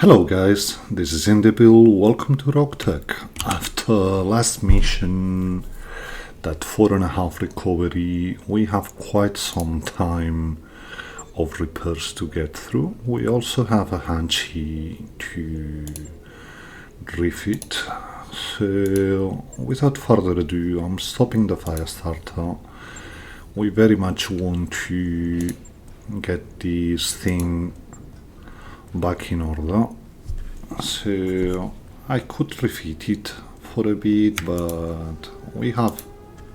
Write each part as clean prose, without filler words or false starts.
Hello guys, this is Indibil, welcome to Roguetech. After last mission, that 4.5 recovery, we have quite some time of repairs to get through. We also have a Hanchi to refit. So without further ado, I'm stopping the fire starter. We very much want to get this thing back in order, so I could refit it for a bit, but we have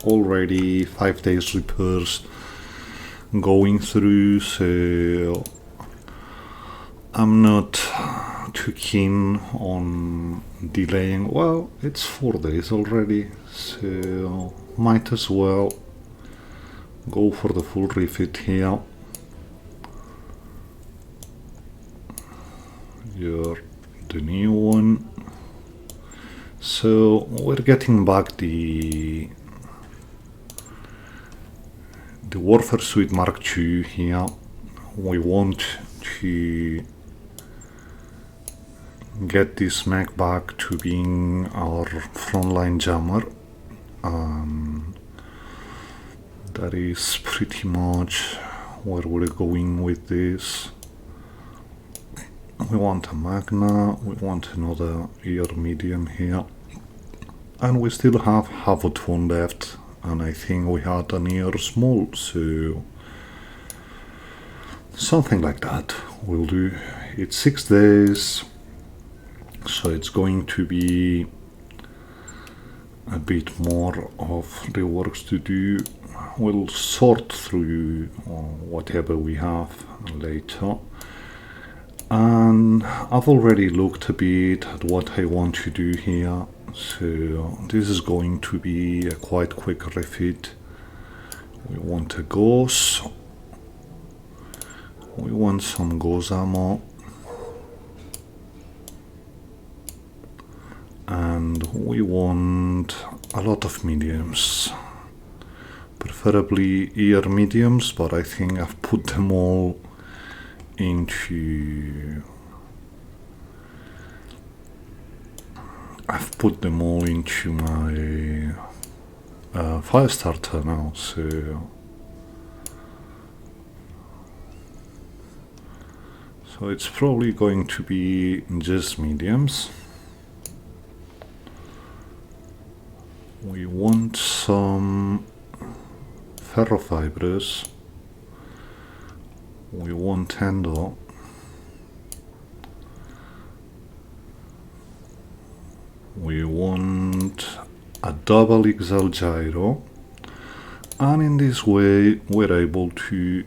already 5 days repairs going through, so I'm not too keen on delaying. Well, it's 4 days already, so might as well go for the full refit here. You're the new one. So we're getting back the Warfare Suite Mark II here. We want to get this mech back to being our frontline jammer. That is pretty much where we're going with this. We want a Magna, we want another ear medium here, and we still have half a ton left, and I think we had an ear small, so something like that will do. It's 6 days, so it's going to be a bit more of reworks to do. We'll sort through whatever we have later. And I've already looked a bit at what I want to do here, so this is going to be a quite quick refit. We want a gauze, we want some gauze ammo, and we want a lot of mediums, preferably ear mediums, but I think I've put them all into my fire starter now, so it's probably going to be just mediums. We want some ferrofibers. We want endo. We want a double XL gyro, and in this way we're able to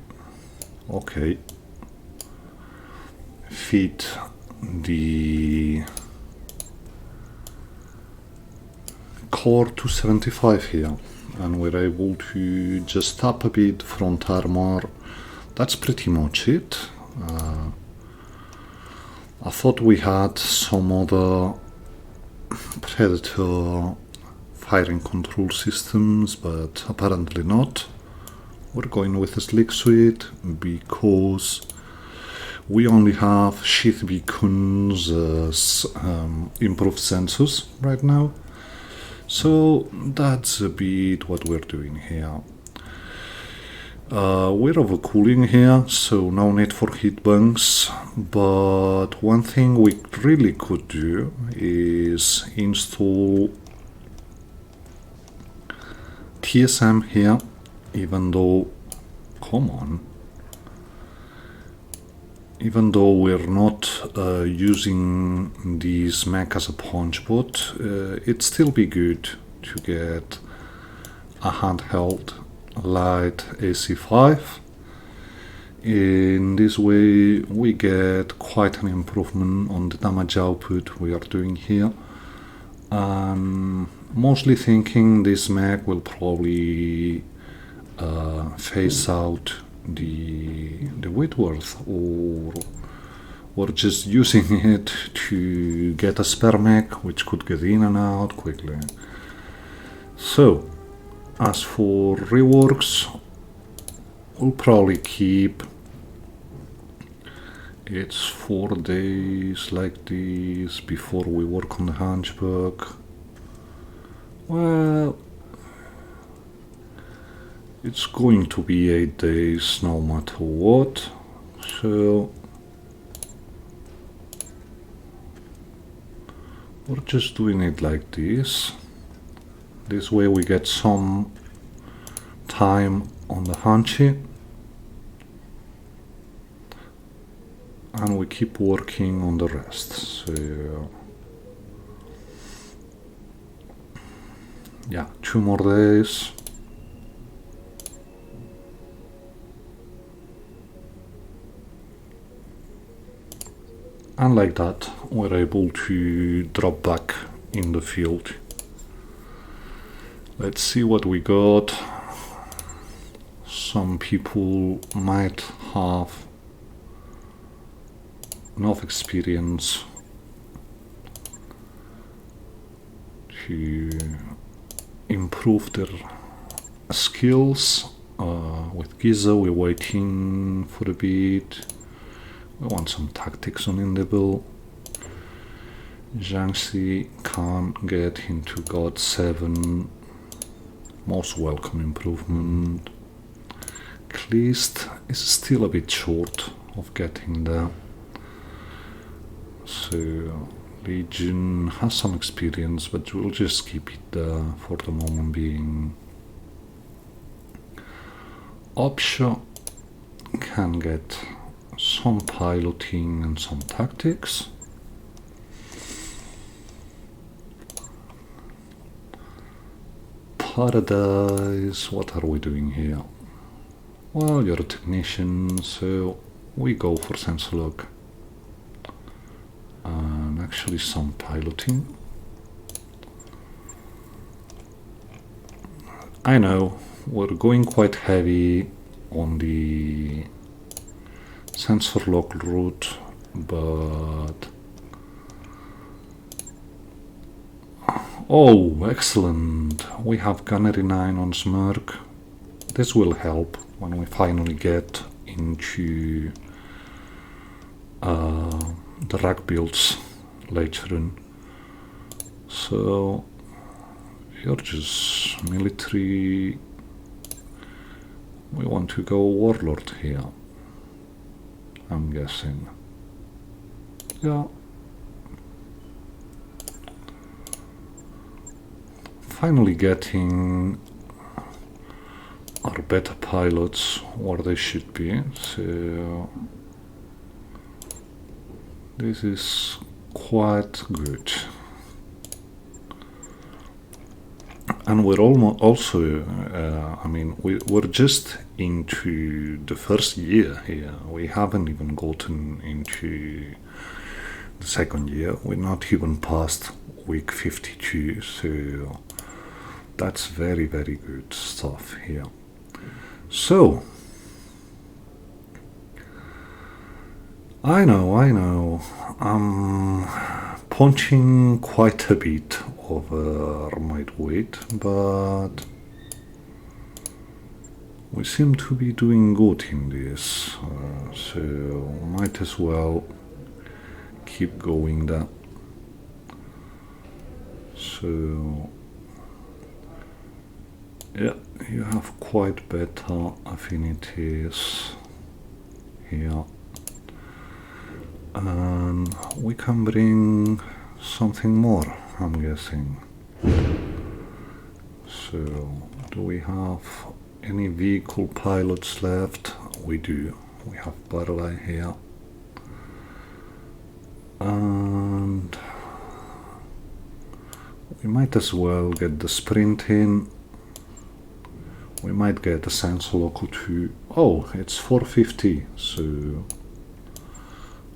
fit the core 275 here, and we're able to just tap a bit front armor. That's pretty much it. I thought we had some other Predator firing control systems, but apparently not. We're going with a slick suite because we only have sheath beacons as improved sensors right now. So that's a bit what we're doing here. We're overcooling here, so no need for heat bunks, but one thing we really could do is install TSM here, even though we're not using this mech as a punch bot, it'd still be good to get a handheld light AC5. In this way we get quite an improvement on the damage output we are doing here. Mostly thinking this mech will probably phase out the Whitworth, or we're just using it to get a spare mech which could get in and out quickly. So as for reworks, we'll probably keep It's 4 days like this before we work on the hunchback. Well, it's going to be 8 days no matter what, so we're just doing it like this. This way we get some time on the hunchy and we keep working on the rest. So yeah, 2 more days. And like that, we're able to drop back in the field. Let's see what we got. Some people might have enough experience to improve their skills. With Giza, we're waiting for a bit. We want some tactics on Indibil. Jiangxi can't get into God 7. Most welcome improvement. Kleist is still a bit short of getting there. So Legion has some experience, but we'll just keep it there for the moment being. Opsha can get some piloting and some tactics. Paradise, what are we doing here? Well, you're a technician, so we go for sensor lock and actually some piloting. I know we're going quite heavy on the sensor lock route, but oh, excellent! We have Gunnery 9 on Smirk. This will help when we finally get into the rack builds later on. So you're just military. We want to go warlord here, I'm guessing. Yeah. Finally getting our beta pilots where they should be, so this is quite good. And we're also, I mean, we're just into the first year here. We haven't even gotten into the second year. We're not even past week 52, so that's very, very good stuff here. So, I know, I'm punching quite a bit over my weight, but we seem to be doing good in this, so might as well keep going there. So yeah, you have quite better affinities here, and we can bring something more, I'm guessing. So do we have any vehicle pilots left? We do. We have Barley here, and we might as well get the sprint in. We might get a sensor local too. Oh, it's 450, so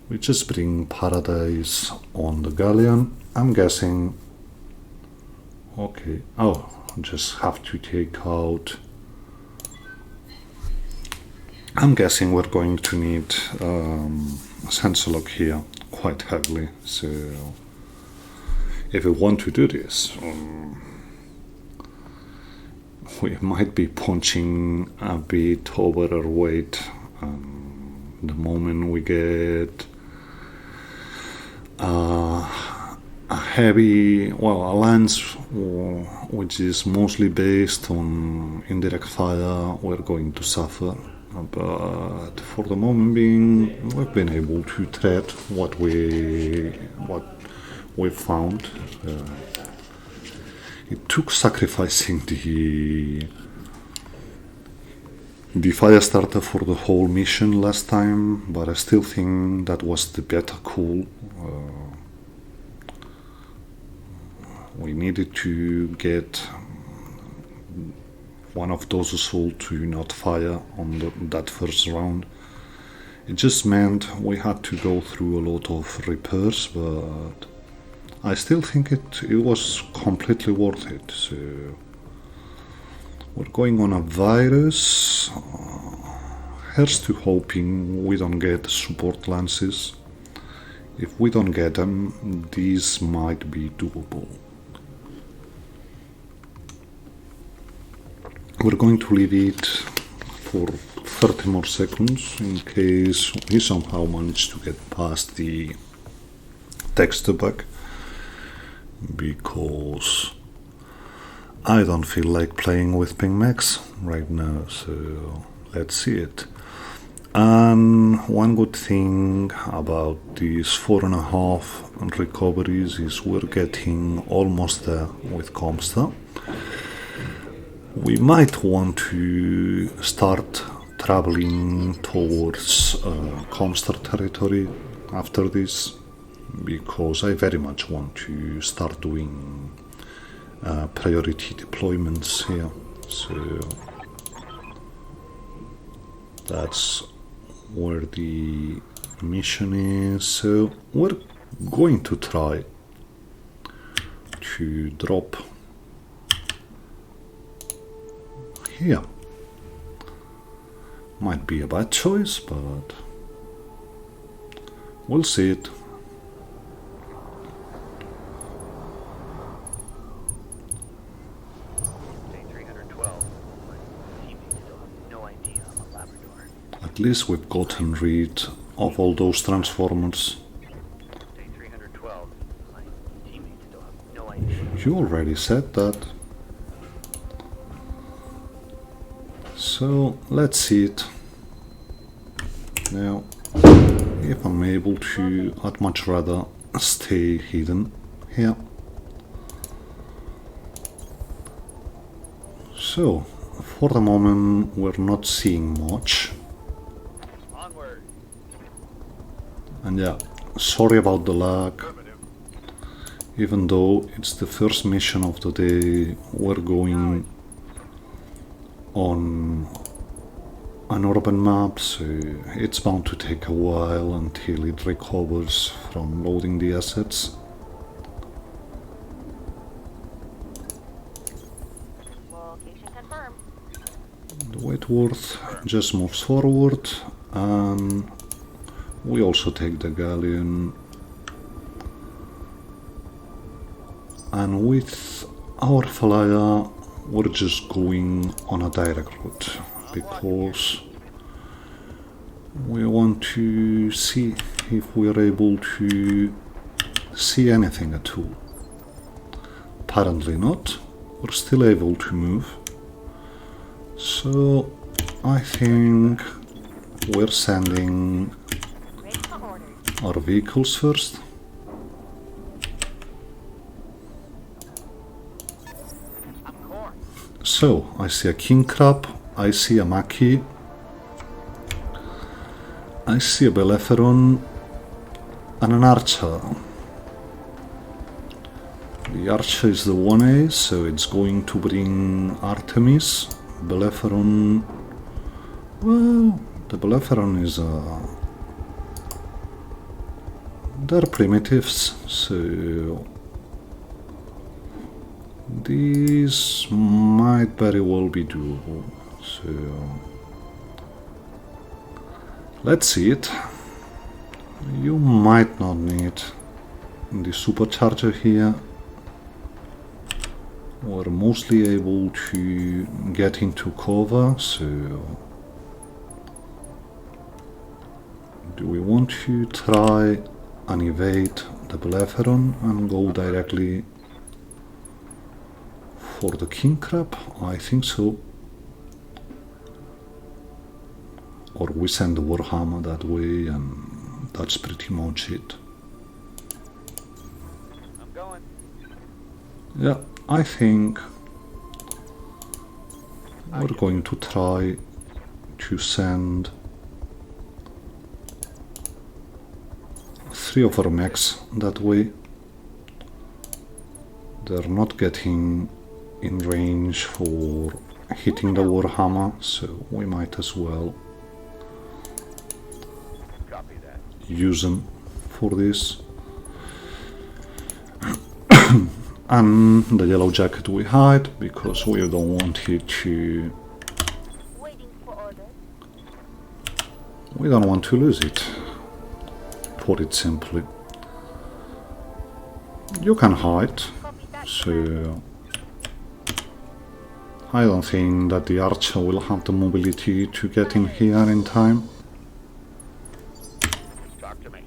we just bring Paradise on the galleon, I'm guessing. Okay, oh, just have to take out. I'm guessing we're going to need a sensor lock here quite heavily, so if we want to do this, we might be punching a bit over our weight, The moment we get a heavy, well, a lance which is mostly based on indirect fire, we're going to suffer. But for the moment being, we've been able to tread what we found. It took sacrificing the fire starter for the whole mission last time, but I still think that was the better call. We needed to get one of those assault to not fire on that first round. It just meant we had to go through a lot of repairs, but I still think it was completely worth it. So we're going on a virus. Here's to hoping we don't get support lances. If we don't get them, these might be doable. We're going to leave it for 30 more seconds in case we somehow manage to get past the texture bug, because I don't feel like playing with ping max right now, so let's see it. And one good thing about these 4.5 recoveries is we're getting almost there with Comstar. We might want to start traveling towards Comstar territory after this, because I very much want to start doing priority deployments here. So that's where the mission is. So we're going to try to drop here. Might be a bad choice, but we'll see it. At least we've gotten rid of all those transformers. You already said that. So let's see it. Now, if I'm able to, I'd much rather stay hidden here. So, for the moment, we're not seeing much. And yeah, sorry about the lag. Even though it's the first mission of the day, we're going on an urban map, so it's bound to take a while until it recovers from loading the assets. Location confirmed. The Whitworth just moves forward, and we also take the galleon, and with our flyer we're just going on a direct route because we want to see if we're able to see anything at all. Apparently not. We're still able to move, so I think we're sending our vehicles first. So, I see a king crab, I see a maki, I see a Belletheron and an archer. The archer is the 1A, so it's going to bring Artemis. Belletheron, well, the Belletheron is they're primitives, so these might very well be doable. So let's see it. You might not need the supercharger here. We're mostly able to get into cover, so Do we want to try and evade the Belletheron and go directly for the king crab? I think so. Or we send the Warhammer that way, and that's pretty much it. I'm going. Yeah, I think we're going to try to send 3 of our mechs that way. They're not getting in range for hitting the Warhammer, so we might as well Copy that. use them for this. And the yellow jacket we hide because we don't want it to. Waiting for orders. We don't want to lose it. Put it simply. You can hide, Copy that. so I don't think that the archer will have the mobility to get in here in time. Talk to me.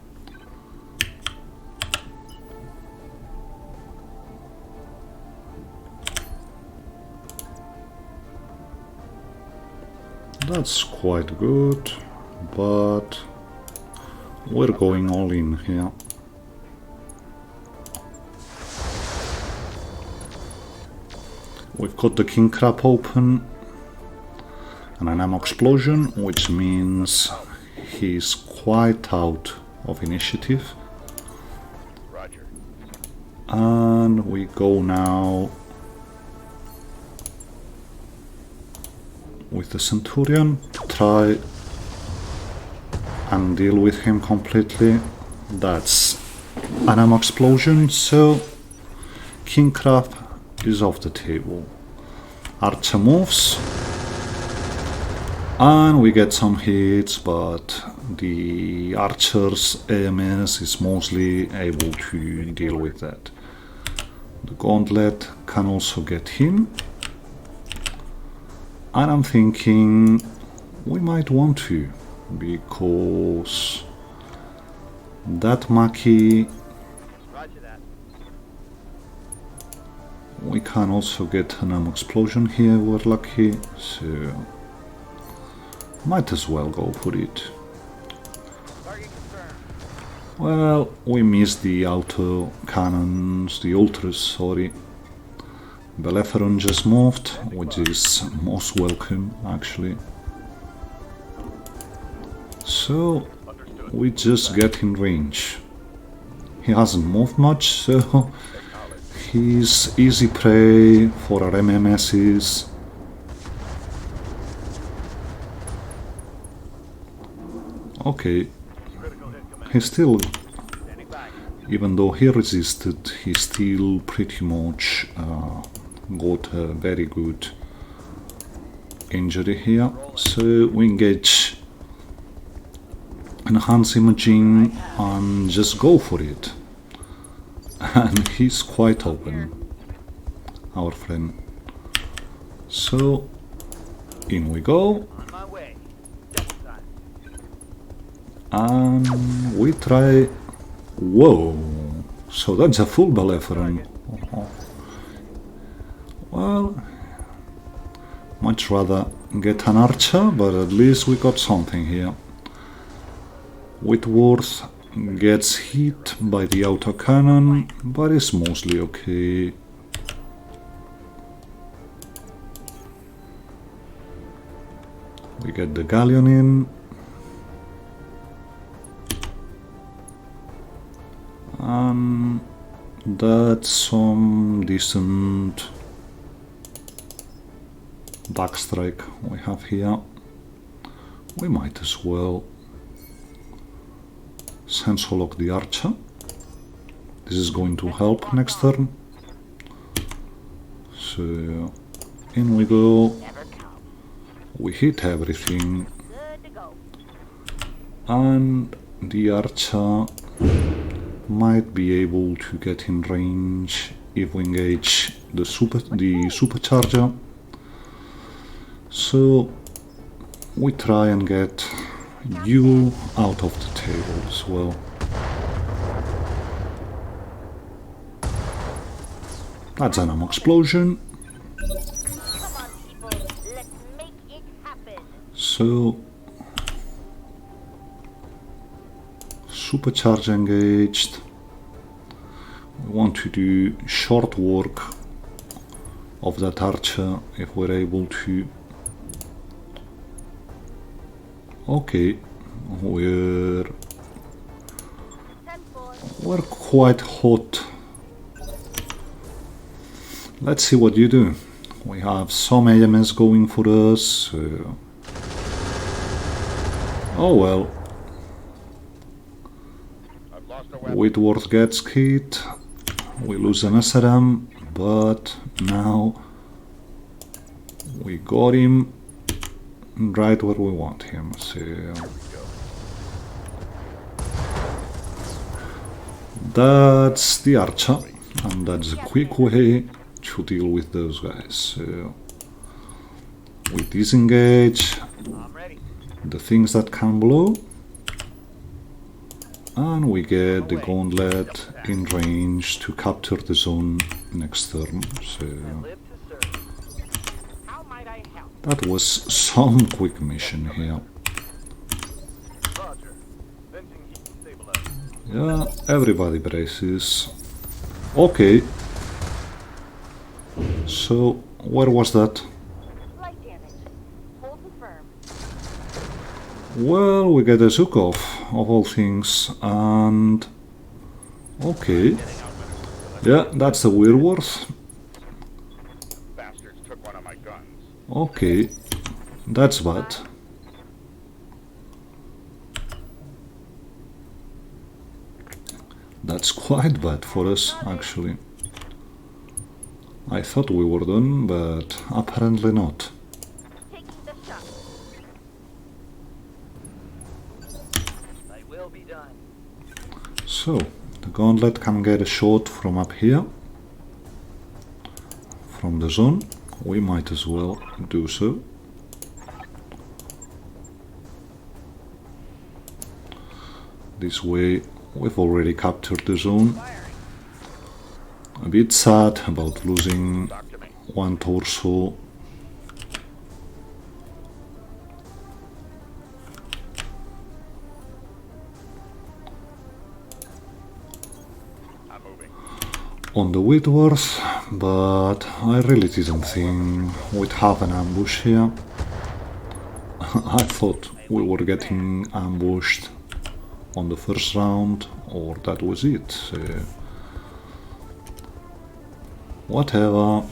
That's quite good, but we're going all in here. We've got the king crab open and an ammo explosion, which means he's quite out of initiative. Roger. And we go now with the Centurion to try and deal with him completely. That's an ammo explosion, so king crab is off the table. Archer moves and we get some hits, but the archer's AMS is mostly able to deal with that. The gauntlet can also get him, and I'm thinking we might want to, because that Maki, Roger that. we can also get an ammo explosion here, we're lucky, so might as well go for it. Target confirmed. Well, we missed the auto cannons, the ultras, sorry. Belletheron just moved, which is most welcome actually. So Understood. we just get in range. He hasn't moved much, so he's easy prey for our MMSs. Okay, Critical hit command. he's still, Standing by. even though he resisted, he still pretty much got a very good injury here. So we engage enhance imaging and just go for it. And he's quite open, our friend. So in we go, On my way. Double time. and we try. Whoa! So that's a full Belletheron. Well, much rather get an archer, but at least we got something here. Whitworth gets hit by the autocannon, but is mostly okay. We get the galleon in. And that's some decent backstrike we have here. We might as well sensor lock the archer. This is going to help next turn. So in we go. Never count. We hit everything, Good to go. and the archer might be able to get in range if we engage the supercharger. So we try and get you out of the table as well. That's an ammo explosion. Come on, people. Let's make it happen. So, supercharge engaged. We want to do short work of that archer if we're able to. Okay, we're quite hot. Let's see what you do. We have some AMS going for us. So. Oh well. Whitworth gets hit. We lose an SRM, but now we got him right where we want him. So that's the archer, and that's a quick way to deal with those guys. So we disengage the things that can blow, and we get the gauntlet in range to capture the zone next turn. So that was some quick mission here. Yeah, everybody braces. Okay. So, where was that? Light damage. Hold firm. Well, we get a Zukov, of all things, and... Okay. Yeah, that's the Whitworth. Bastards took one of my guns. Okay, that's bad. That's quite bad for us, actually. I thought we were done, but apparently not. Taking the shot. I will be done. So, the gauntlet can get a shot from up here. From the zone. We might as well do so. This way, we've already captured the zone. A bit sad about losing one torso. On the Whitworth, but I really didn't think we'd have an ambush here. I thought we were getting ambushed on the first round, or that was it. So whatever,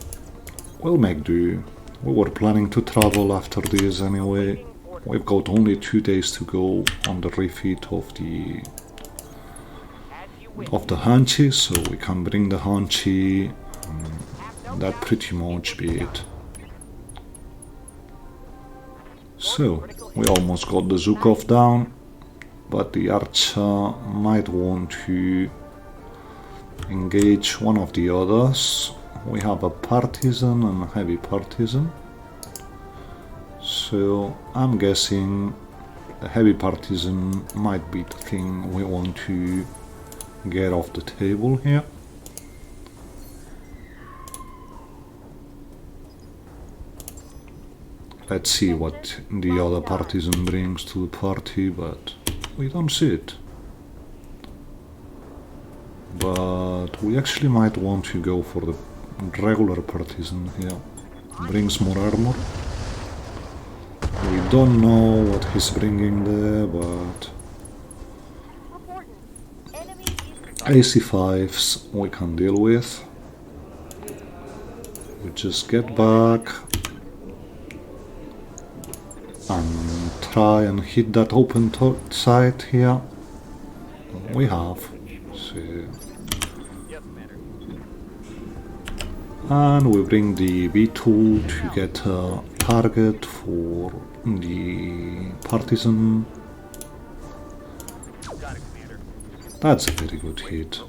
we'll make do. We were planning to travel after this anyway. We've got only 2 days to go on the refit of the Hanchy, so we can bring the Hanchy, and that pretty much be it. So, we almost got the Zukov down, but the archer might want to engage one of the others. We have a partisan and a heavy partisan, so I'm guessing the heavy partisan might be the thing we want to get off the table here. Let's see what the other partisan brings to the party, but we don't see it. But we actually might want to go for the regular partisan here. Brings more armor. We don't know what he's bringing there, but AC5s we can deal with. We just get back and try and hit that open side here. We have. So. And we bring the B-tool to get a target for the partisan. That's a very good hit.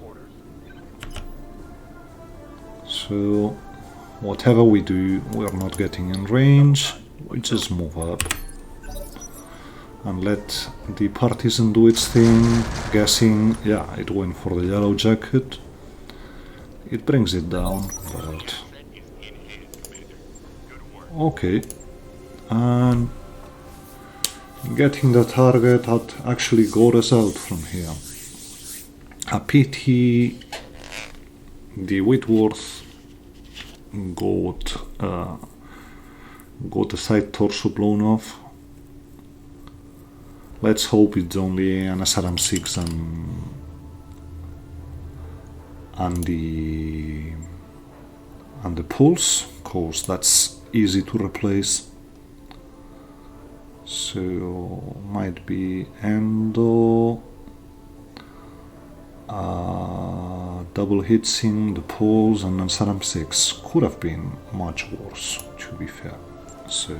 So, whatever we do, we're not getting in range, we just move up. and let the partisan do its thing. Guessing, yeah, it went for the yellow jacket. It brings it down, but okay. And getting the target had actually got us out from here. A pity the Whitworth got the side torso blown off. Let's hope it's only an SRM6 and the pulse, cause that's easy to replace. So might be endo, double hitsing, the pulse, and then SRM6 could have been much worse, to be fair. So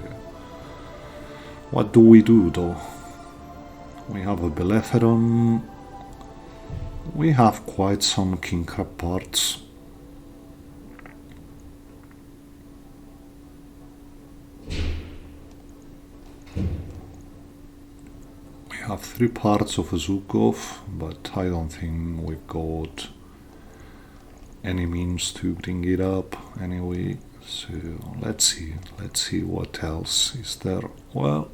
what do we do though? We have a Belletheron. We have quite some king crab parts. We have 3 parts of a Zukov, but I don't think we've got any means to bring it up anyway. So let's see what else is there. Well,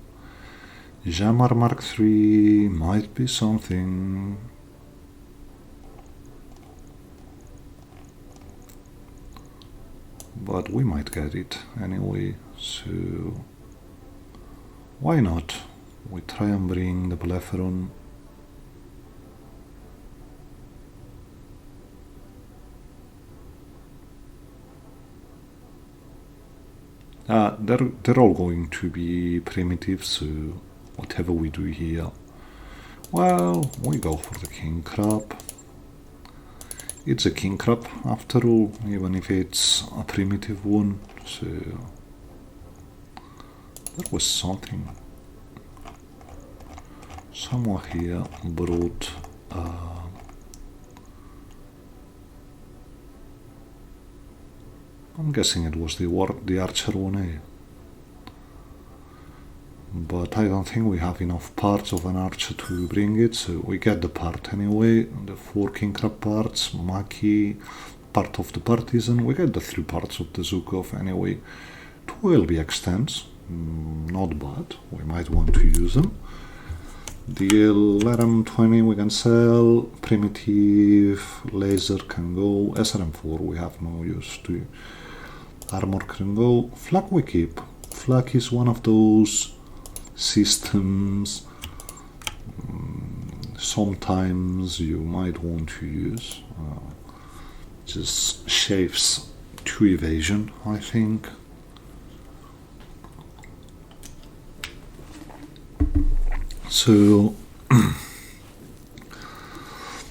Jamar Mark III might be something. But we might get it anyway, so why not? We try and bring the Belletheron. They're all going to be primitive, so whatever we do here, well, we go for the king crab. It's a king crab after all, even if it's a primitive one, so there was something. Someone here brought I'm guessing it was the Archer 1A. But I don't think we have enough parts of an Archer to bring it, so we get the part anyway. The 4 king crab parts, Maki, part of the Partisan. We get the 3 parts of the Zukov anyway. 2 LB extends, not bad, we might want to use them. The LRM20 we can sell, primitive, laser can go, SRM4 we have no use to, armor can go, flak we keep. Flak is one of those systems sometimes you might want to use. Just shaves 2 evasion, I think. So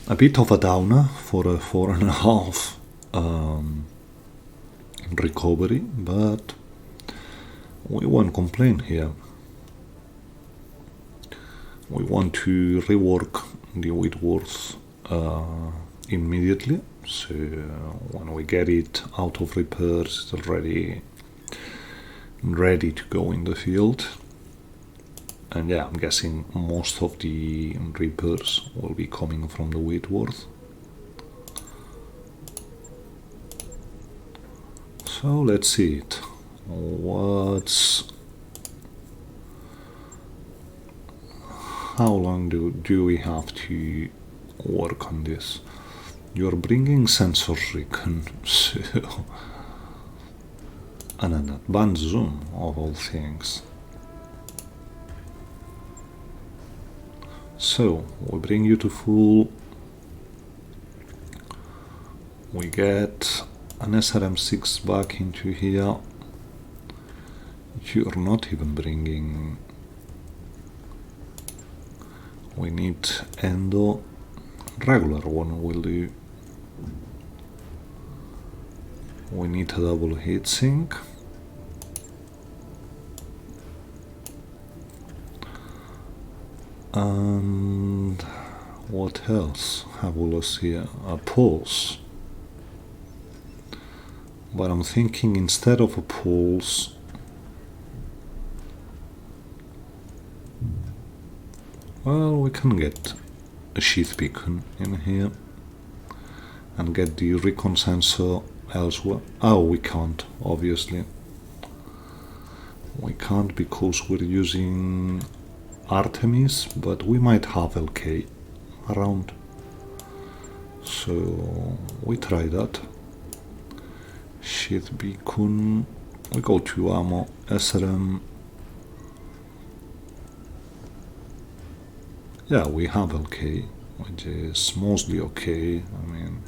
a bit of a downer for a 4.5 recovery, but we won't complain here. We want to rework the Whitworth immediately, so when we get it out of repairs it's already ready to go in the field. And yeah, I'm guessing most of the repairs will be coming from the Whitworth. So let's see it. How long do we have to work on this? You're bringing sensors recon, so and an advanced zoom of all things. So we bring you to full. We get an SRM6 back into here. You're not even bringing. We need endo. Regular one will do. We need a double heatsink. And what else have we lost here? A pulse. But I'm thinking instead of a pulse, Well, we can get a sheath beacon in here and get the recon sensor elsewhere. Oh, we can't, obviously. We can't because we're using Artemis, but we might have LK around. So we try that. Sheath beacon. We go to ammo, SRM. Yeah, we have LK, which is mostly okay. I mean,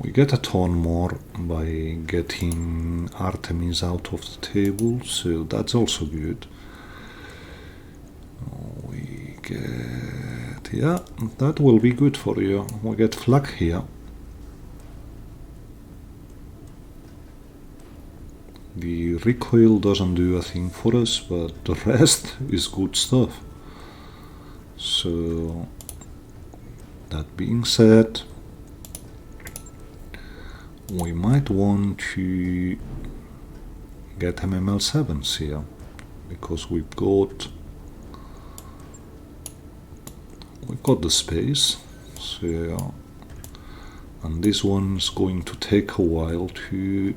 we get a ton more by getting Artemis out of the table, so that's also good. We get... yeah, that will be good for you. We get flak here. The recoil doesn't do a thing for us, but the rest is good stuff. So, that being said, we might want to get MML7s here, because we've got the space, so, and this one's going to take a while to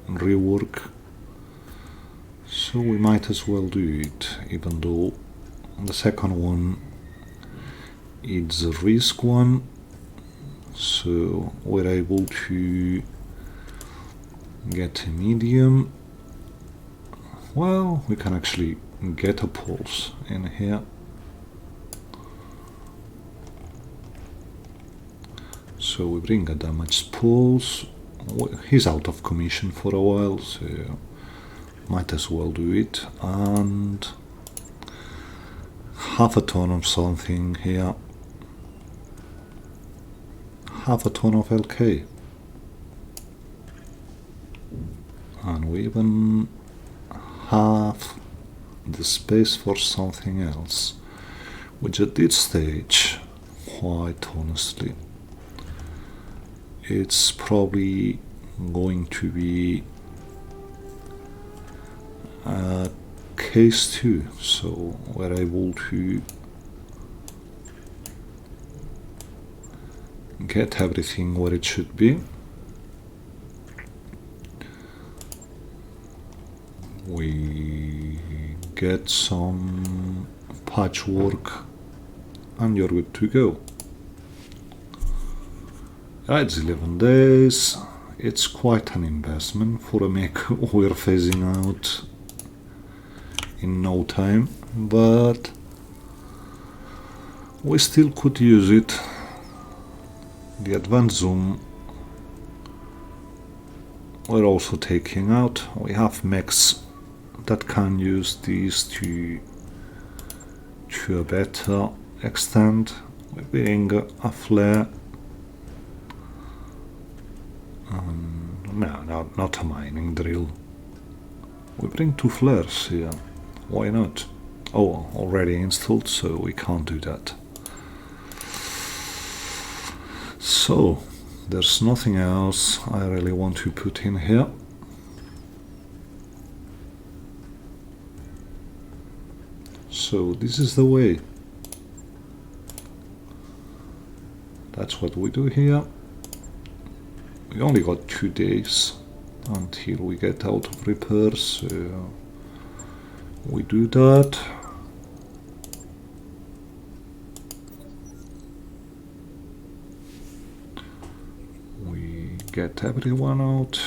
rework, so we might as well do it, even though the second one it's a risk one, so we're able to get a medium. Well, we can actually get a pulse in here. So we bring a damaged pulse. He's out of commission for a while, so might as well do it. And half a ton of something here. Half a ton of LK. And we even have the space for something else, which at this stage, quite honestly, it's probably going to be case 2, so we're able to get everything where it should be. We get some patchwork and you're good to go. It's 11 days. It's quite an investment for a mech we're phasing out in no time, but we still could use it. The advanced zoom we're also taking out. We have mechs that can use these to a better extent. We bring a flare. No, not a mining drill. We bring 2 flares here. Why not? Oh, already installed, so we can't do that. So, there's nothing else I really want to put in here. So, this is the way. That's what we do here. We only got 2 days until we get out of repairs, so we do that. We get everyone out.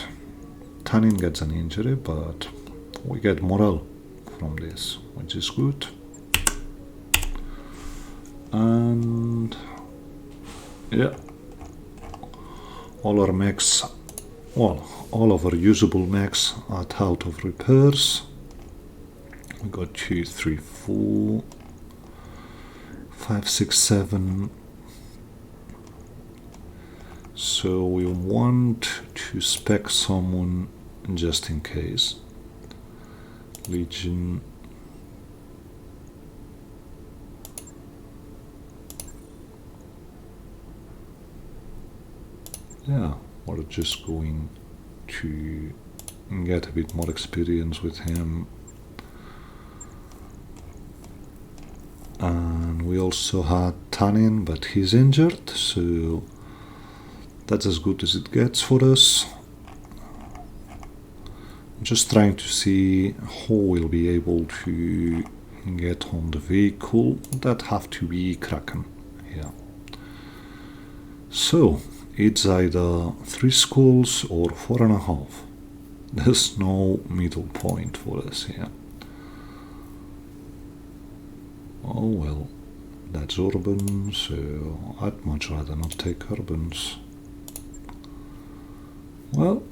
Tannin gets an injury, but we get morale from this, which is good. And yeah, all our mechs, well, all of our usable mechs are out of repairs. We got 2, 3, 4, 5, 6, 7. So we want to spec someone just in case. Legion. Yeah, we're just going to get a bit more experience with him. we also had Tanin, but he's injured, so that's as good as it gets for us. Just trying to see who will be able to get on the vehicle. That have to be Kraken. Yeah. So it's either 3 skulls or 4.5. There's no middle point for us here. Oh well, that's urban, so I'd much rather not take urbans. Well,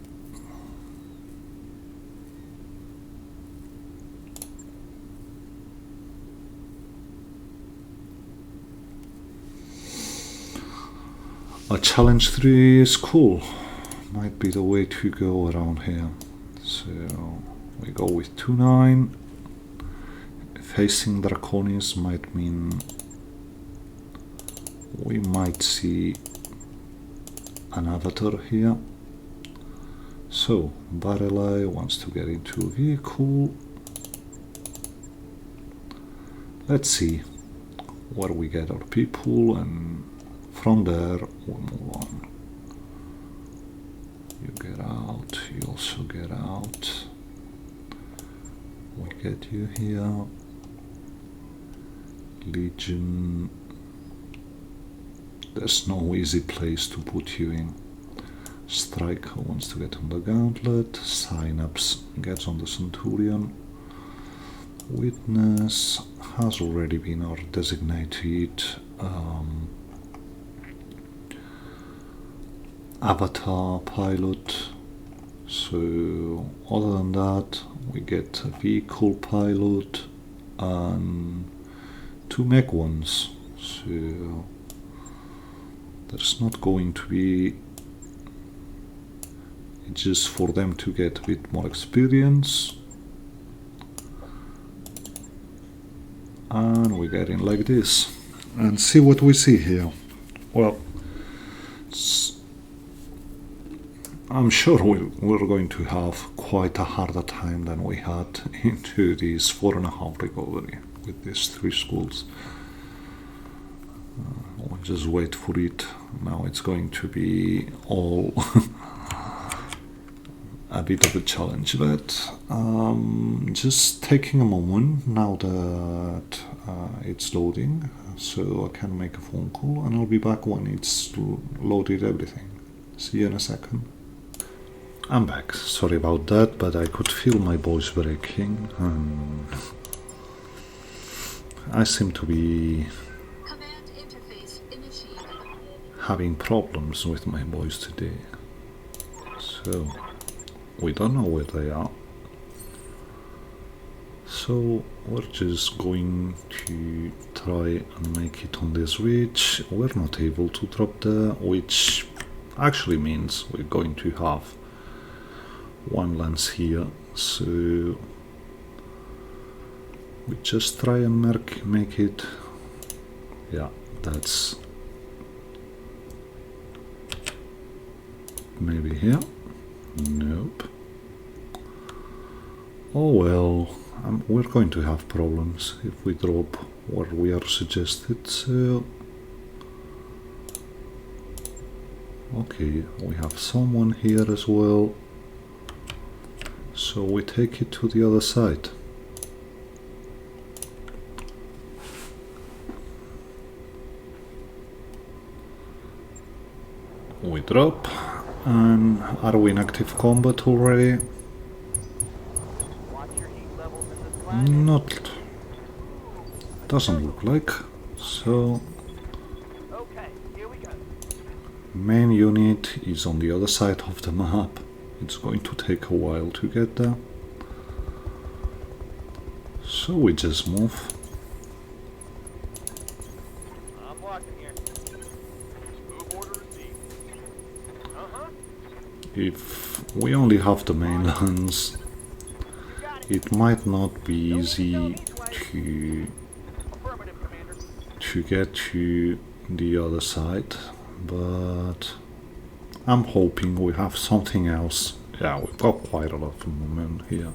a challenge 3 school might be the way to go around here. So we go with 2-9. Facing Draconis might mean we might see an avatar here. So Barelai wants to get into a vehicle. Let's see where we get our people, and from there we'll move on. You get out, you also get out. We get you here. Legion. There's no easy place to put you in. Striker wants to get on the Gauntlet. Synapse gets on the Centurion. Witness has already been our designated avatar pilot. So other than that, we get a vehicle pilot and 2 mech ones. So there's not going to be, it's just for them to get a bit more experience. And we get in like this and see what we see here. Well, I'm sure we're going to have quite a harder time than we had into this 4.5 recovery with these 3 schools. We'll just wait for it. Now it's going to be all a bit of a challenge, but just taking a moment now that it's loading, so I can make a phone call, and I'll be back when it's loaded everything. See you in a second. I'm back. Sorry about that, but I could feel my voice breaking. I seem to be having problems with my voice today. So we don't know where they are. So we're just going to try and make it on this ridge. We're not able to drop there, which actually means we're going to have 1 lance here. So we just try and make it. Yeah, that's maybe here. Nope. Oh well, we're going to have problems if we drop where we are suggested, so okay, we have someone here as well, so we take it to the other side. We drop, and are we in active combat already? Watch your heat levels in this climate. Not, doesn't look like. So Okay, here we go. main unit is on the other side of the map. It's going to take a while to get there, so we just move. I'm walking here. Move order received. If we only have the mainlands, it might not be easy Affirmative, Commander. to get to the other side, but I'm hoping we have something else. Yeah, we've got quite a lot of movement here.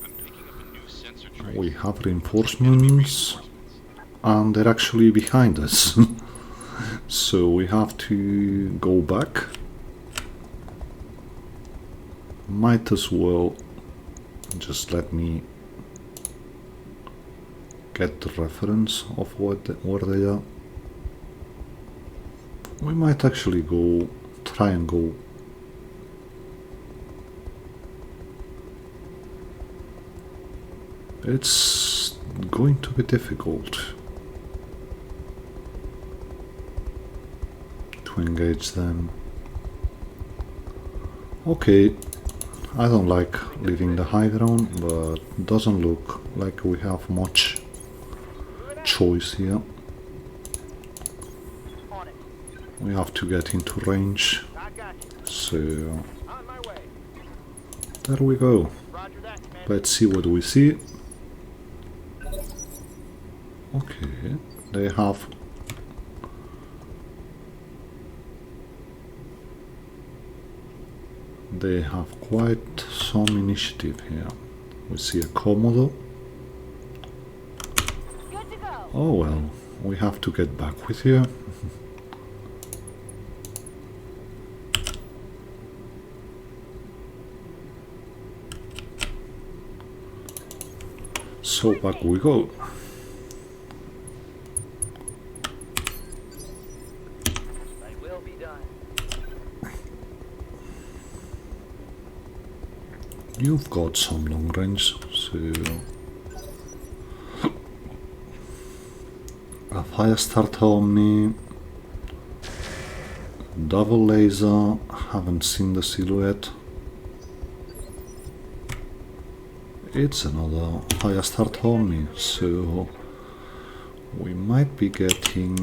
I'm picking up a new sensor We have reinforcements, and they're actually behind us. So we have to go back. Might as well just let me get the reference of where they are. We might actually try and go. It's going to be difficult to engage them. Okay, I don't like leaving the high ground, but doesn't look like we have much choice here. On it. We have to get into range, I got you. so On my way. there we go. Roger that, Commander. Let's see what we see. Okay, they have quite some initiative here. We see a Komodo. Good to go. Oh well, we have to get back with you. So back we go. They will be done. You've got some long range, so a fire starter Omni, double laser, haven't seen the silhouette. It's another fire starter Omni, so we might be getting.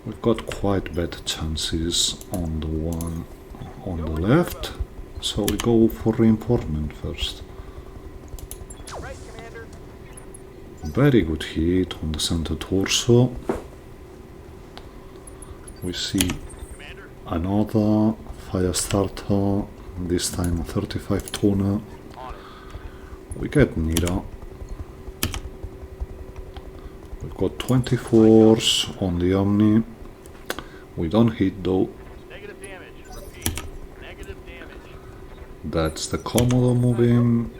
We've got quite better chances on the one on the left, so we go for reinforcement first. Right, Commander. Very good hit on the center torso. We see Commander. another fire starter, this time a 35 toner. On it. We get Nira. We've got 24s on the Omni. We don't hit though. Negative damage. Repeat. Negative damage. That's the Komodo moving.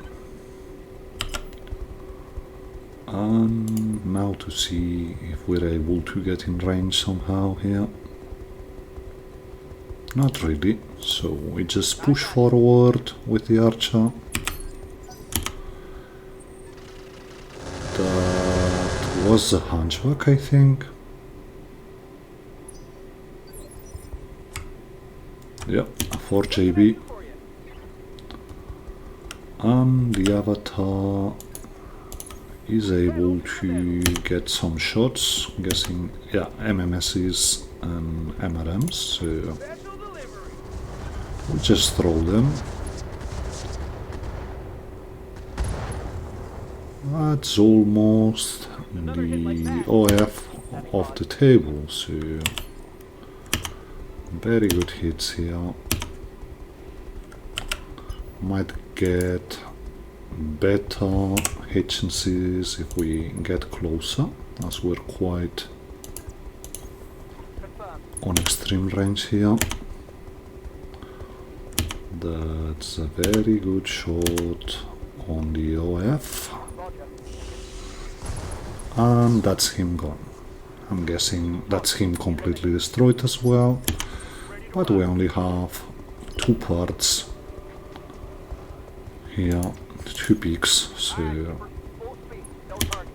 And now to see if we're able to get in range somehow here. Not really, so we just push forward with the archer. That was a hunchback, I think. Yep, a 4JB. For you. And the avatar is able to get some shots. I'm guessing, yeah, MMSs and MRMs, so Special delivery. we just throw them. That's almost the OF of the table, so very good hits here. Might get better hit chances if we get closer, as we're quite Confirmed. on extreme range here. That's a very good shot on the OF. Roger. And that's him gone. I'm guessing that's him completely destroyed as well. But we only have 2 parts here, 2 peaks, so Full speed. No target.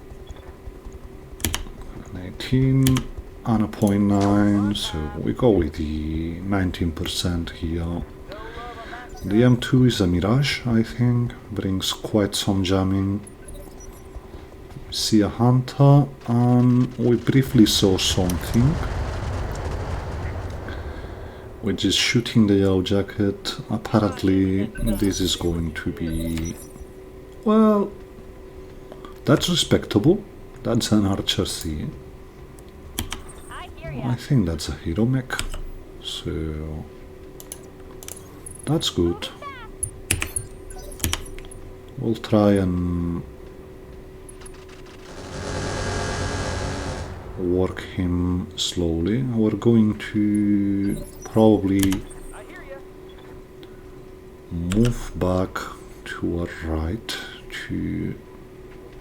an 18 and a 0.9, so we go with the 19% here. The M2 is a Mirage, I think, brings quite some jamming. See a hunter, and we briefly saw something, which is shooting the yellow jacket. Apparently this is going to be, well, that's respectable. That's an Archer C. I hear I ya. think that's a hero mech, so that's good. We'll try and work him slowly. We're going to probably I hear you. move back to our right to...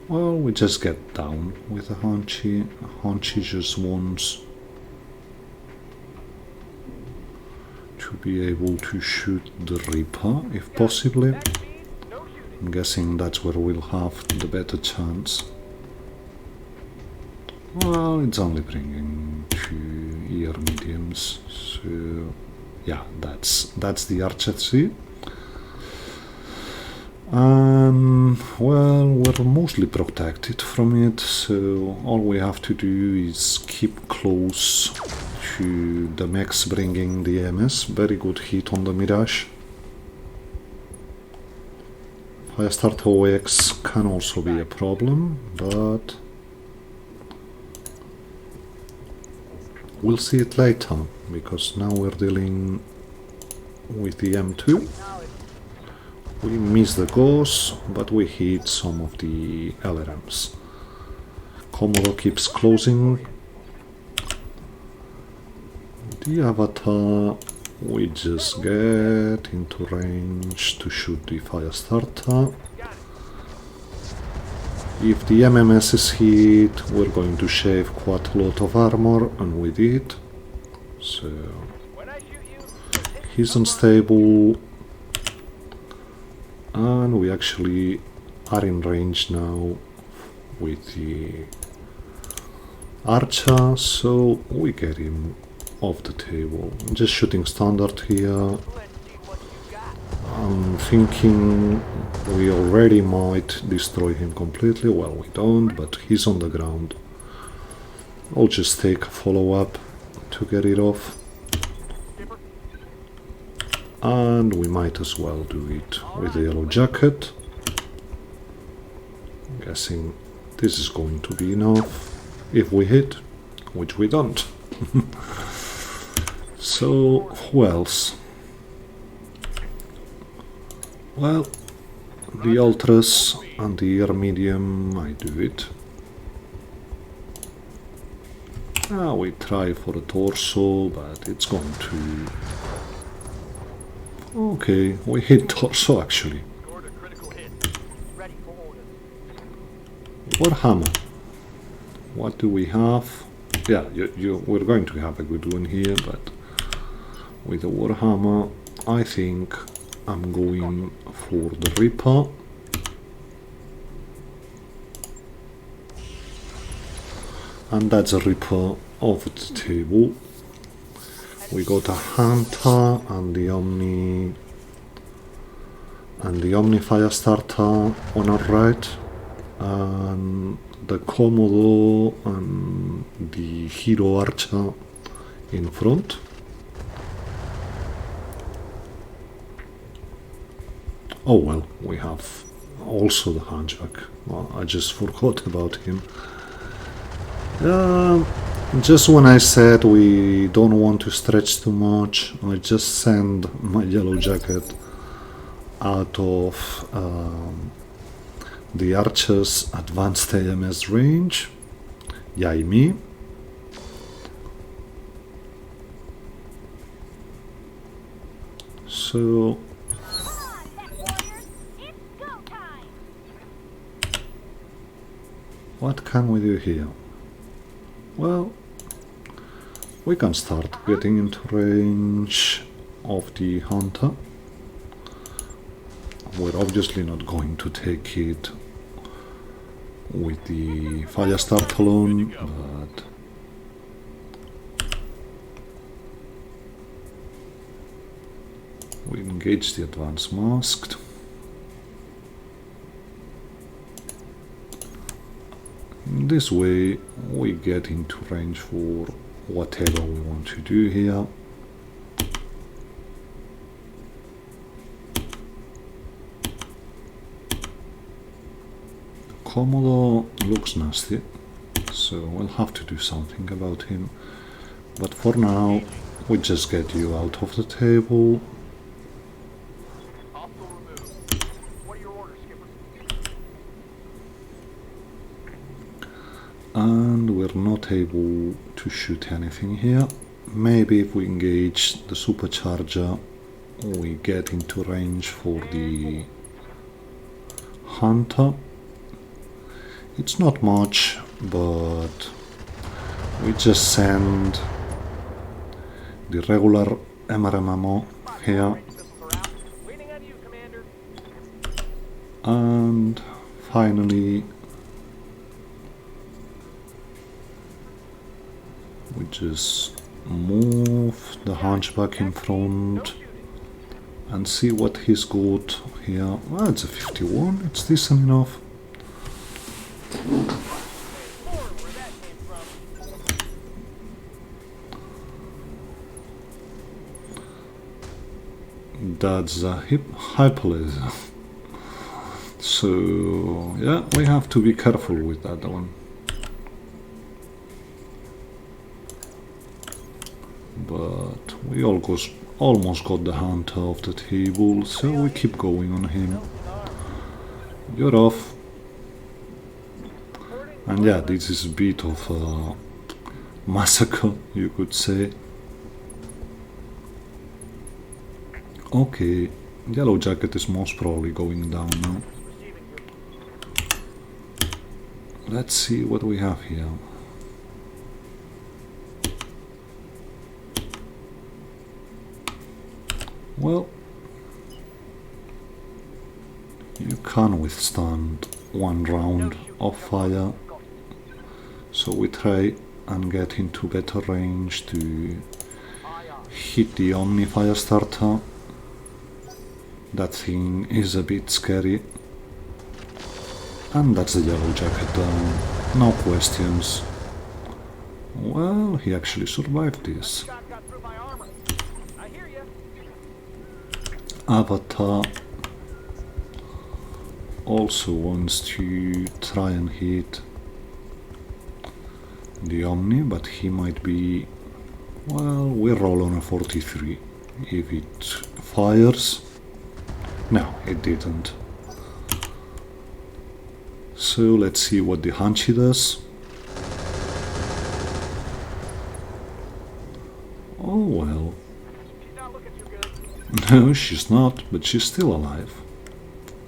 Well, we just get down with the Haunchi. Haunchi just wants to be able to shoot the Reaper, if possibly. Back speed, no shooting. I'm guessing that's where we'll have the better chance. Well, it's only bringing 2 ear mediums, so yeah, that's the archery. Well, we're mostly protected from it, so all we have to do is keep close to the mechs bringing the MS. Very good hit on the Mirage. Firestarter OX can also be a problem, but we'll see it later, because now we're dealing with the M2. We missed the ghosts, but we hit some of the LRMs. Komodo keeps closing. The Avatar, we just get into range to shoot the Firestarter. If the MMS is hit, we're going to shave quite a lot of armor, and we did. So When I shoot you, he's unstable, and we actually are in range now with the Archer, so we get him off the table. Just shooting standard here. let's see what you got. I'm thinking we already might destroy him completely. Well, we don't, but he's on the ground. I'll just take a follow-up to get it off. Skipper, And we might as well do it with the yellow jacket. I'm guessing this is going to be enough if we hit, which we don't. So, who else? Well, the Ultras and the Air Medium, I do it. We try for a torso, but it's going to... Okay, we hit torso actually. scored a critical hit. Ready for orders. Warhammer. What do we have? Yeah, we're going to have a good one here, but with the Warhammer, I think I'm going for the Reaper. And that's a Reaper off the table. We got a Hunter and the Omni Firestarter on our right, and the Komodo and the Hero Archer in front. Oh well, we have also the Hunchback. Well, I just forgot about him. Just when I said we don't want to stretch too much, I just send my yellow jacket out of the Archer's advanced AMS range. Yay me. So what can we do here? Well, we can start getting into range of the Hunter. We're obviously not going to take it with the Firestarter alone, but we engage the advanced masked. This way we get into range for whatever we want to do here. Komodo looks nasty, so we'll have to do something about him. But for now, we just get you out of the table. Hostile removed. What are your orders, Skipper? and we're not able to shoot anything here. Maybe if we engage the supercharger we get into range for the hunter. It's not much, but we just send the regular MRM ammo here, Waiting on you, Commander. and finally we just move the hunchback in front and see what he's got here. Well, it's a 51, it's decent enough. Lord, where that came from. That's a hyper laser. So yeah, we have to be careful with that one. But we almost got the hunter off the table, so we keep going on him. You're off. And yeah, this is a bit of a massacre, you could say. Okay, Yellow Jacket is most probably going down now. Let's see what we have here. Well, you can withstand one round of fire, so we try and get into better range to hit the Omni fire starter. That thing is a bit scary. And that's the Yellow Jacket down, no questions. Well, he actually survived this. Shot got through my armor. I hear you. Avatar also wants to try and hit the Omni, but he might be... Well, we roll on a 43. If it fires... No, it didn't. So let's see what the Hunchy does. Oh well. She's not looking too good. No, she's not, but she's still alive.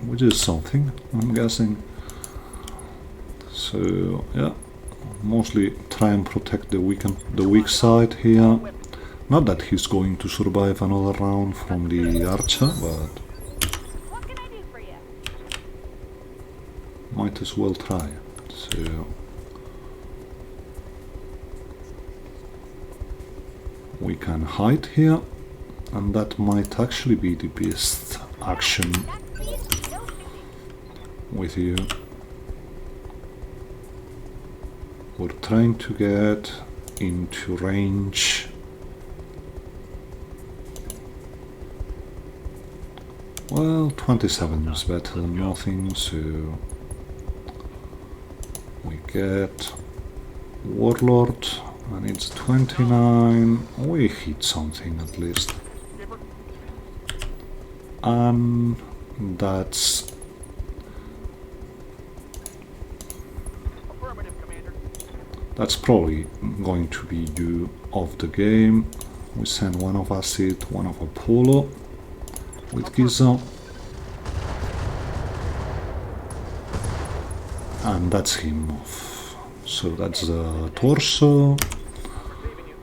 Which is something, I'm guessing. So, yeah. Mostly try and protect the weak side here. Not that he's going to survive another round from the archer, but What can I do for you? might as well try. So we can hide here, and that might actually be the best action That means no shooting. with you. We're trying to get into range. Well, 27 is better than nothing, so we get Warlord, and it's 29. We hit something at least. And that's Affirmative, Commander. That's probably going to be due of the game. We send one of Acid, one of Apollo with Giza. And that's him off. So that's the torso. Receiving you.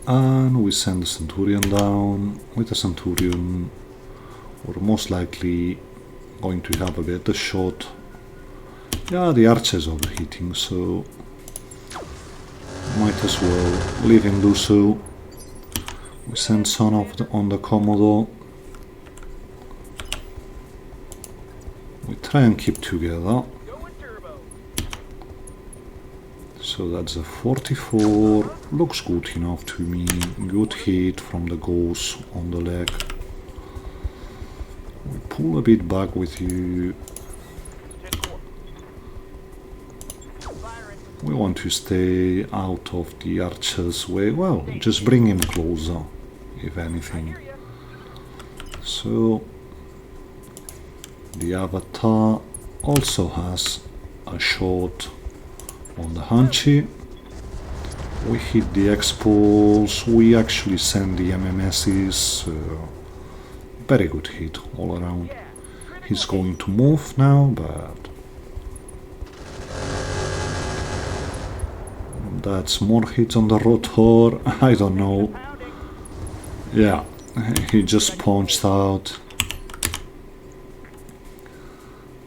And we send the Centurion down. With the Centurion, we're most likely going to have a better shot. Yeah, the archer is overheating, so might as well leave him do so. We send Son on the Commodore. We try and keep together. Going turbo. So that's a 44. Looks good enough to me. Good hit from the ghost on the leg. We pull a bit back with you. 10-4. Firing. We want to stay out of the archer's way. Well, just bring him closer, if anything. Hear ya. So the Avatar also has a shot on the Hanchy. We hit the X-Pulse, we actually send the MMSs, very good hit all around. He's going to move now, but that's more hits on the rotor, I don't know. Yeah, he just punched out.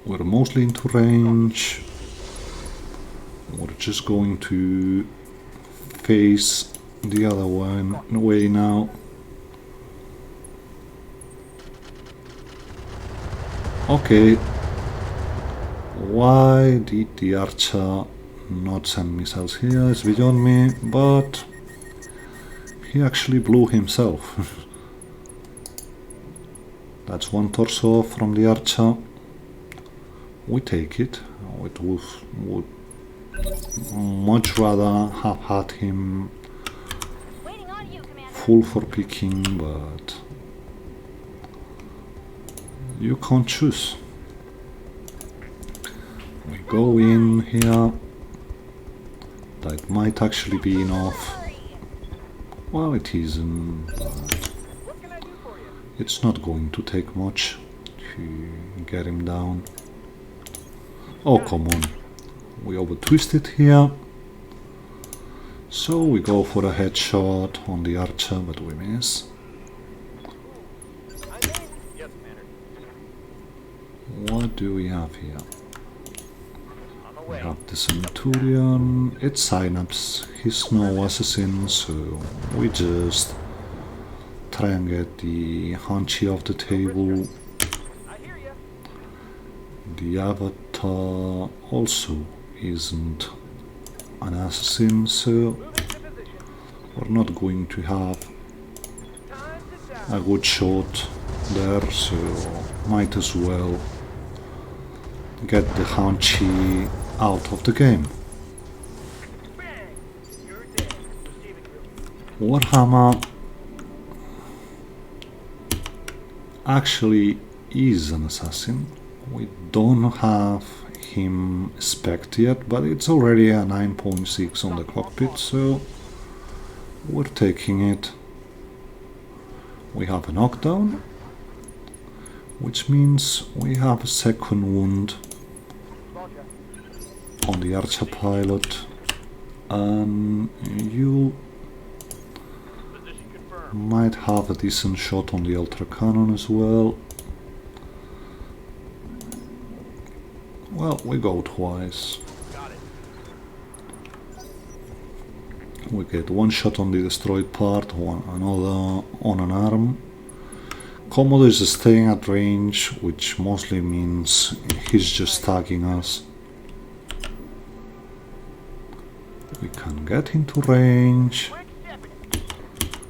We're mostly into range. We're just going to face the other way now. Okay. Why did the archer not send missiles here? It's beyond me, but he actually blew himself. That's one torso from the archer. We take it. It would much rather have had him full for picking, but you can't choose. We go in here. That might actually be enough. Well, it isn't, but it's not going to take much to get him down. Oh, come on. We over-twisted here. So we go for a headshot on the archer, but we miss. What do we have here? We have the Centurion. It's Synapse. He's no assassin, so we just try and get the Hanchy off the table. The Avatar also isn't an assassin, so we're not going to have a good shot there, so might as well get the Hanchy out of the game. Warhammer actually is an assassin. We don't have him spec'd yet, but it's already a 9.6 on the cockpit, so we're taking it. We have a knockdown, which means we have a second wound on the archer pilot, and you might have a decent shot on the ultra cannon as well. Well, we go twice. We get one shot on the destroyed part, another on an arm. Commodore is staying at range, which mostly means he's just tagging us. We can get into range,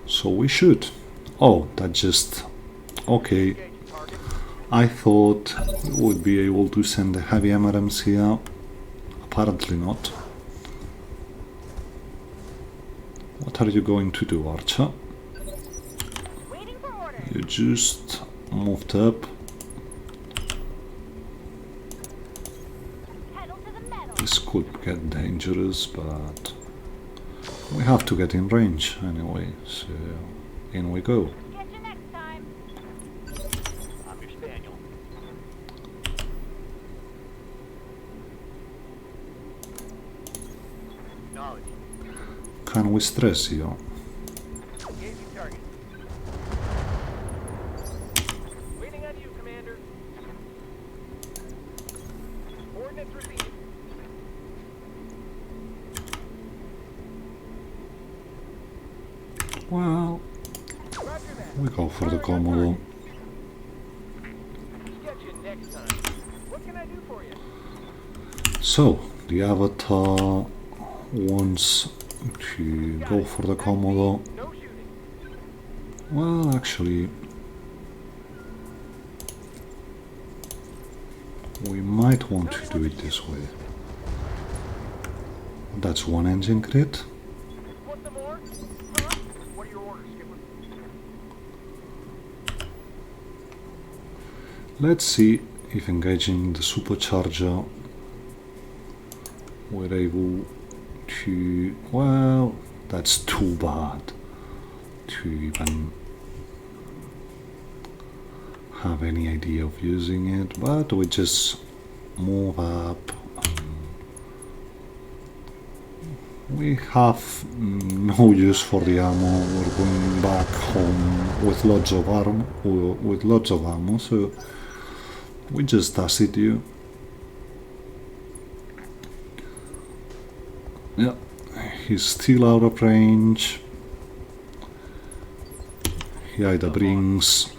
so we shoot. Oh, that just... okay. I thought we would be able to send the heavy MRMs here. Apparently not. What are you going to do, Archer? You just moved up. This could get dangerous, but we have to get in range anyway, so in we go. Can we stress you? Waiting on you, Commander. Coordinates received. Well, we go for the Commodore. Get you next time. What can I do for you? So, the Avatar wants to go for the Commodore. No shooting. Well, actually, we might want to do it this way. That's one engine crit. Want some more? Huh? What are your orders, Skipper? Let's see if engaging the supercharger we're able to, well, that's too bad to even have any idea of using it, but we just move up. We have no use for the ammo. We're going back home with lots of ammo, so we just acid you. Yeah, he's still out of range. He either brings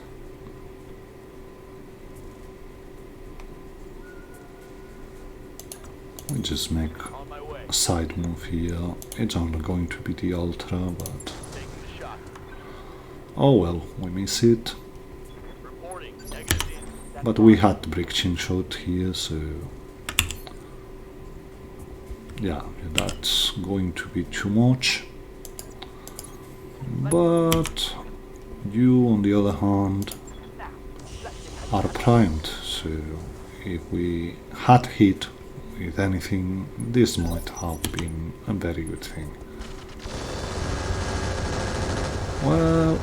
we just make On my way. a side move here. It's only going to be the ultra, but Taking the shot. oh well, we miss it. Reporting. Negative. But we had the breaching shot here, so yeah, that's going to be too much. But you, on the other hand, are primed, so if we had hit with anything, this might have been a very good thing. Well,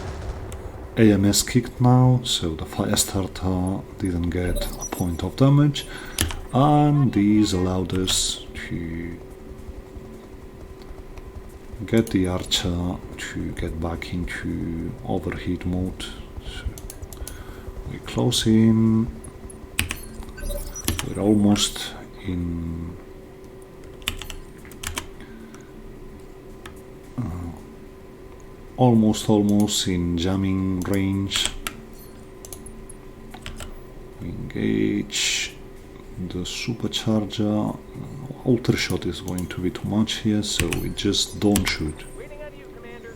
AMS kicked now, so the fire starter didn't get a point of damage, and these allowed us to get the archer to get back into overheat mode. So we close in, we're almost in almost in jamming range. We engage the supercharger. Outer shot is going to be too much here, so we just don't shoot. Waiting on you, Commander.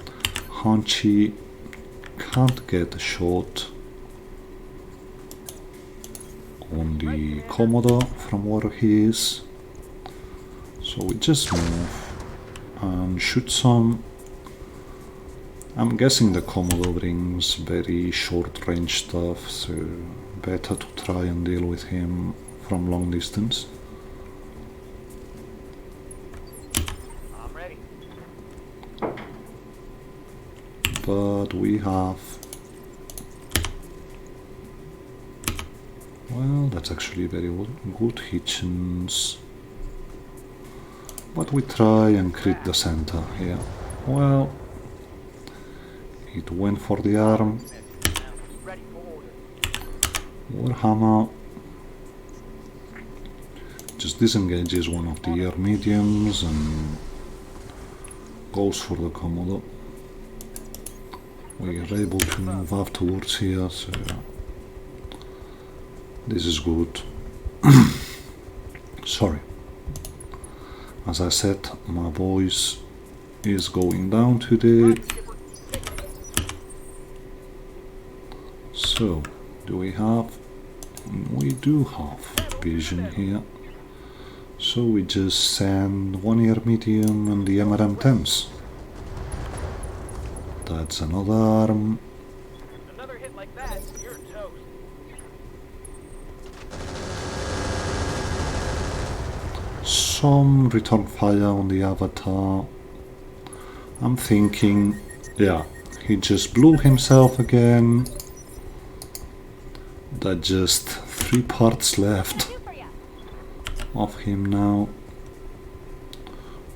Hanchy can't get a shot on the Commodore from where he is, so we just move and shoot some. I'm guessing the Commodore brings very short range stuff, so better to try and deal with him from long distance. I'm ready. But we have, well, that's actually very good hitchens, but we try and crit the center here. Well, it went for the arm. Ready for order. Warhammer just disengages one of the air mediums and goes for the Commodore. We are able to move afterwards here, so this is good. Sorry. As I said, my voice is going down today. So, do we have? We do have vision here. So we just send one air medium and the MRM-10s. That's another arm. Another hit like that, you're toast. Some return fire on the avatar. I'm thinking, yeah, he just blew himself again. That just 3 parts left of him now.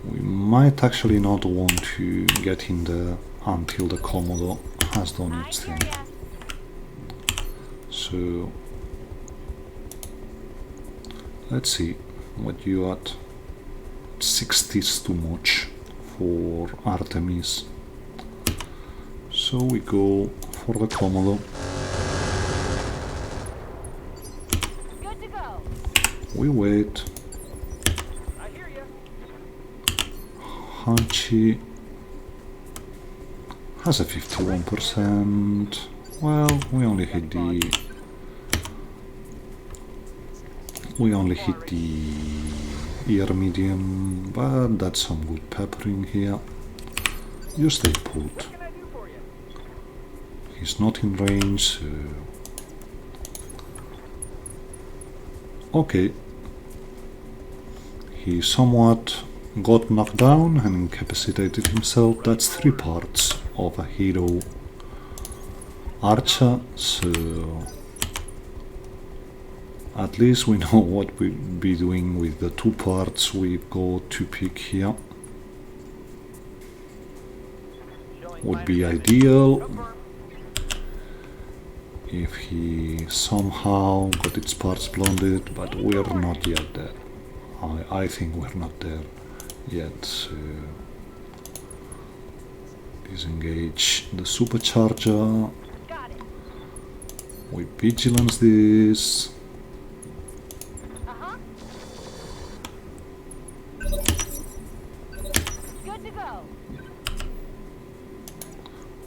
We might actually not want to get in there until the Commodore has done its thing. So let's see what you at. 60 is too much for Artemis, so we go for the Commodore. Good to go. We wait. I hear you. Hanchy has a 51%. Well, we only hit the ear medium, but that's some good peppering here. You stay put. What can I do for you? He's not in range, so okay. he somewhat got knocked down and incapacitated himself. That's 3 parts of a hero archer, so at least we know what we'll be doing with the 2 parts we've got to pick here. Would be ideal if he somehow got its parts blended, but we're not yet there. I think we're not there yet, so disengage the supercharger. Got it. We vigilance this. Good to go.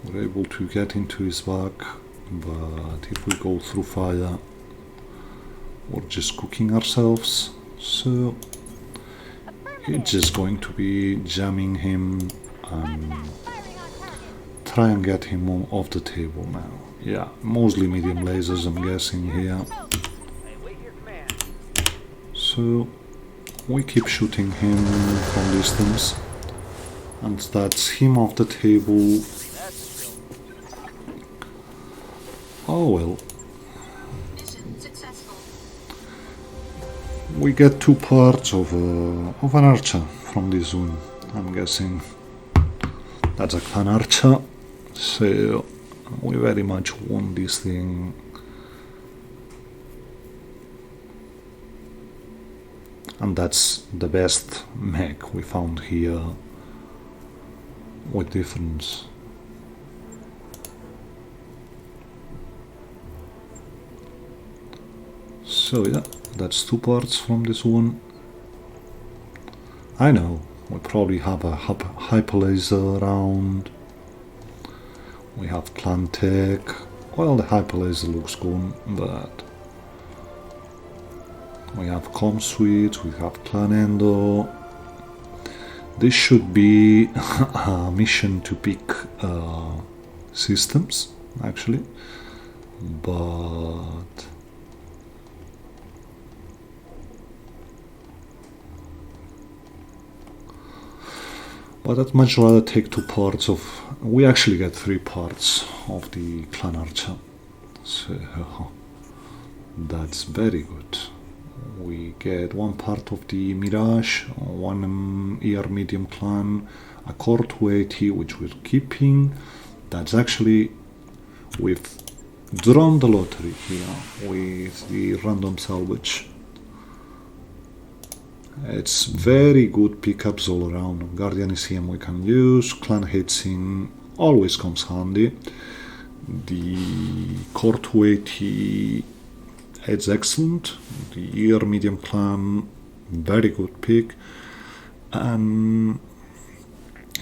We're able to get into his back, but if we go through fire, we're just cooking ourselves. So it's just going to be jamming him and Firing on target. try and get him off the table now. Yeah, mostly medium lasers I'm guessing here. Hey, wait your command. So we keep shooting him from distance, and that's him off the table. That's a kill. Oh well, Mission successful. we get 2 parts of an archer from this one. I'm guessing that's a clan archer, so we very much want this thing. And that's the best mech we found here with difference. So yeah, that's 2 parts from this one. I know, we probably have a hyper laser around. We have clan tech. Well, the hyper laser looks good, but we have com suites, we have clan endo. This should be a mission to pick systems, actually, but I'd much rather take 2 parts of. We actually get 3 parts of the clan archer, so that's very good. We get 1 part of the Mirage, 1 ER medium clan, a core 280 which we're keeping. That's actually, we've drawn the lottery here with the random salvage. It's very good pickups all around. Guardian ECM we can use, clan heatsink always comes handy. The core 280, it's excellent. The ER medium clan, very good pick. And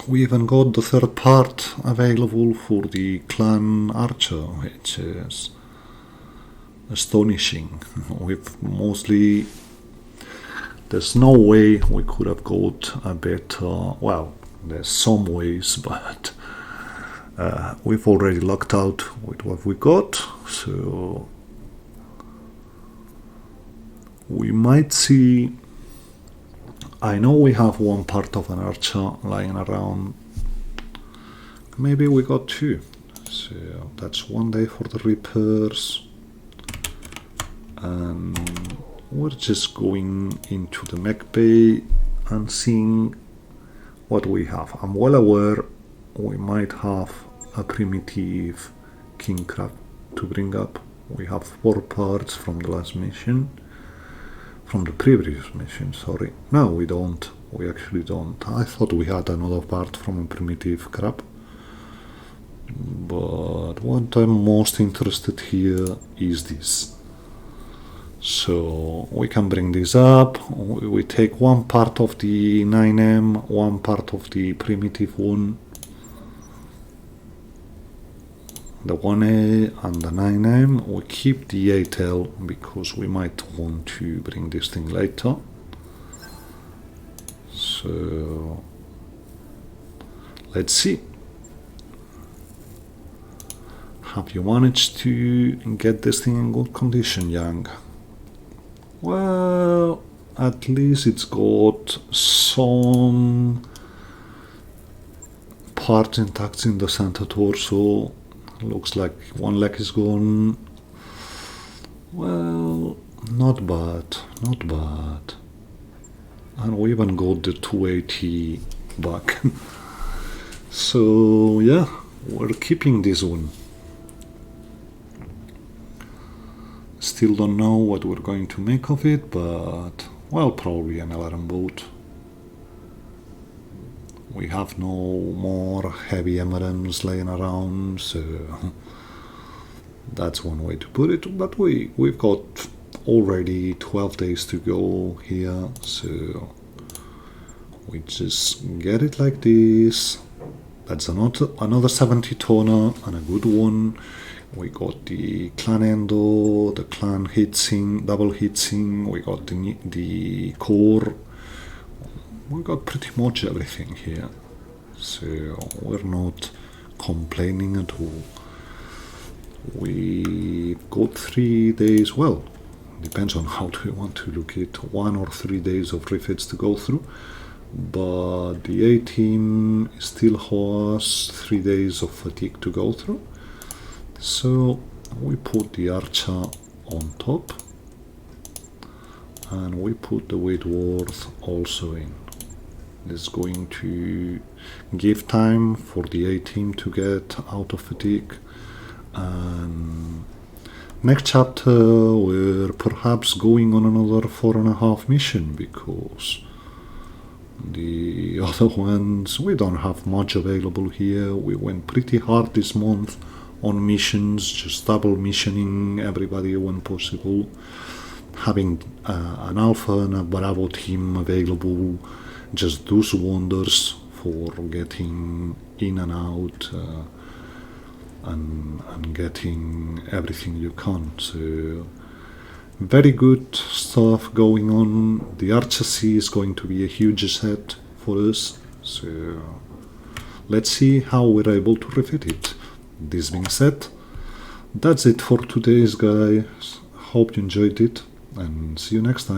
we even got the 3rd part available for the clan archer, which is astonishing. We've mostly, there's no way we could have got a better, well, there's some ways, but we've already lucked out with what we got, so we might see. I know we have 1 part of an archer lying around, maybe we got 2, so that's 1 day for the repairs, and we're just going into the mech bay and seeing what we have. I'm well aware we might have a primitive king crab to bring up. We have 4 parts from the last mission, from the previous mission, sorry. No, we don't. We actually don't. I thought we had another part from a primitive crab. But what I'm most interested here is this. So we can bring this up. We take 1 part of the 9M, 1 part of the primitive one, the 1A and the 9M. We keep the 8L because we might want to bring this thing later. So let's see. Have you managed to get this thing in good condition, Yang? Well, at least it's got some parts intact in the center torso. Looks like one leg is gone. Well, not bad, not bad. And we even got the 280 back. So yeah, we're keeping this one. Still don't know what we're going to make of it, but well, probably an alarm boat. We have no more heavy M&Ms laying around, so that's one way to put it. But we've got already 12 days to go here, so we just get it like this. That's another 70 tonner and a good one. We got the clan endo, the clan heatsink, double heatsink, we got the core. We got pretty much everything here, so we're not complaining at all. We got 3 days, well, depends on how do you want to look at it, 1 or 3 days of refits to go through, but the A team still has 3 days of fatigue to go through. So we put the archer on top and we put the Whitworth also in. This is going to give time for the A team to get out of fatigue, and next chapter we're perhaps going on another 4.5 mission, because the other ones we don't have much available here. We went pretty hard this month on missions, just double missioning everybody when possible, having an Alpha and a Bravo team available just does wonders for getting in and out and getting everything you can. So very good stuff going on. The Archer C is going to be a huge set for us, so let's see how we're able to refit it. This being said, that's it for today's guys. Hope you enjoyed it and see you next time.